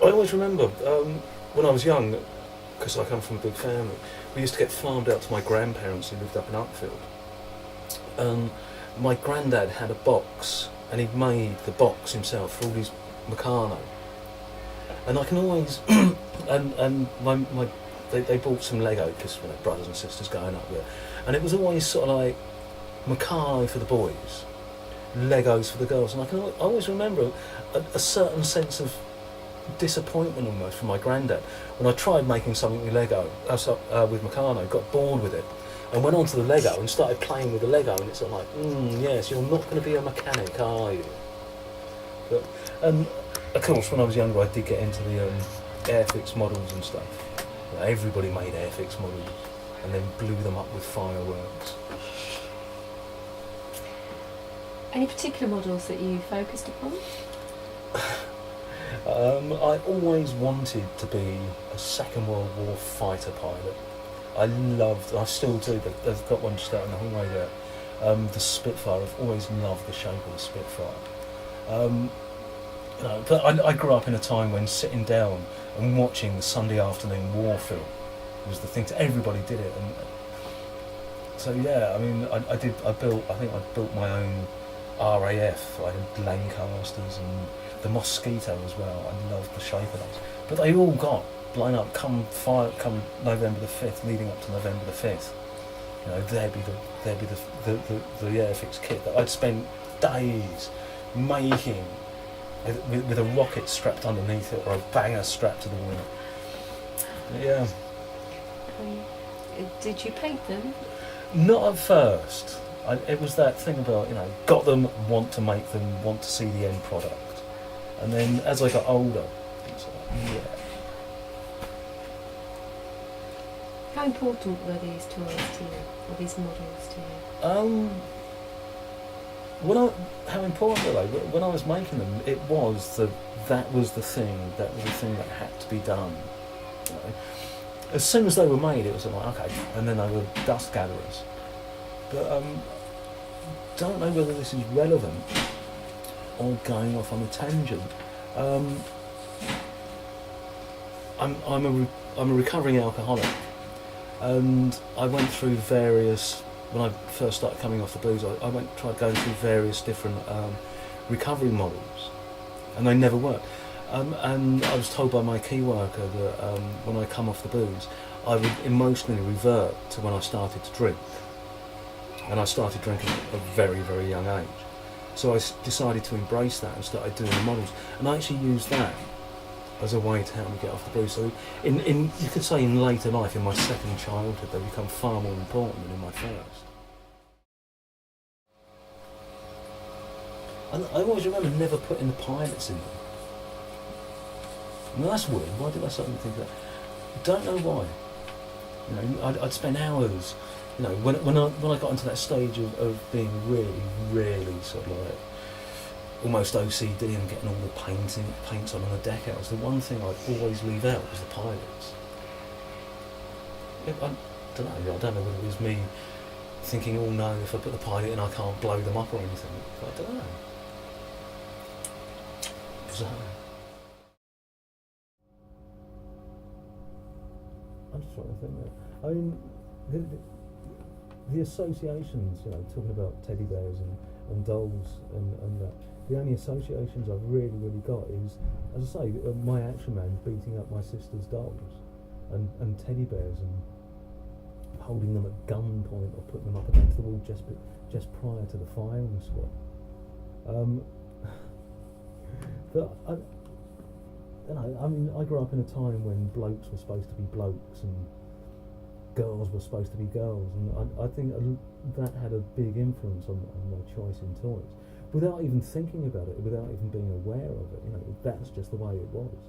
I always remember when I was young, because I come from a big family, we used to get farmed out to my grandparents who lived up in Uckfield. My granddad had a box, and he made the box himself for all his Meccano. And I can always, and they bought some Lego because brothers and sisters going up there, and it was always sort of like Meccano for the boys, Legos for the girls, and I always remember a certain sense of disappointment almost from my granddad when I tried making something with Lego, with Meccano, got bored with it, and went onto the Lego and started playing with the Lego, and it's sort of like, yes, you're not going to be a mechanic, are you? But, of course, when I was younger, I did get into the Airfix models and stuff. Everybody made Airfix models and then blew them up with fireworks. Any particular models that you focused upon? I always wanted to be a Second World War fighter pilot. I still do, but they've got one just out in the hallway there. The Spitfire, I've always loved the shape of the Spitfire. But I grew up in a time when sitting down and watching the Sunday afternoon war film was the thing. Everybody did it, and so yeah. I mean, I built my own RAF. I had Lancasters and the Mosquito as well. I loved the shape of those, but they all got blown up come November the 5th, leading up to November the 5th. There'd be the Airfix kit that I'd spent days making. With a rocket strapped underneath it, or a banger strapped to the wing. Yeah. Did you paint them? Not at first. It was that thing about, got them, want to make them, want to see the end product. And then as I got older, it was like, yeah. How important were these toys to you, or these models to you? How important were they? When I was making them, that was the thing that had to be done. As soon as they were made, it was like, okay, and then they were dust gatherers. But don't know whether this is relevant or going off on a tangent. I'm a recovering alcoholic, and I went through various. When I first started coming off the booze, I tried going through various different recovery models, and they never worked. And I was told by my key worker that when I come off the booze, I would emotionally revert to when I started to drink. And I started drinking at a very, very young age. So I decided to embrace that and started doing the models. And I actually used that as a way to help me get off the booze. So you could say in later life, in my second childhood, they become far more important than in my first. And I always remember never putting the pilots in them. Now that's weird. Why did I suddenly think that? Don't know why. I'd spend hours. When I got into that stage of being really, really sort of like almost OCD and getting all the paints on the decals, the one thing I'd always leave out was the pilots. I don't know whether it was me thinking, oh no, if I put the pilot in I can't blow them up or anything. But I don't know. Bizarre. I'm just trying to think there. I mean, the associations, talking about teddy bears and dolls and that, the only associations I've really got is, as I say, my Action Man beating up my sister's dolls and teddy bears and holding them at gunpoint or putting them up against the wall just prior to the firing squad. But I grew up in a time when blokes were supposed to be blokes and girls were supposed to be girls, and I think that had a big influence on my choice in toys, without even thinking about it, without even being aware of it. That's just the way it was.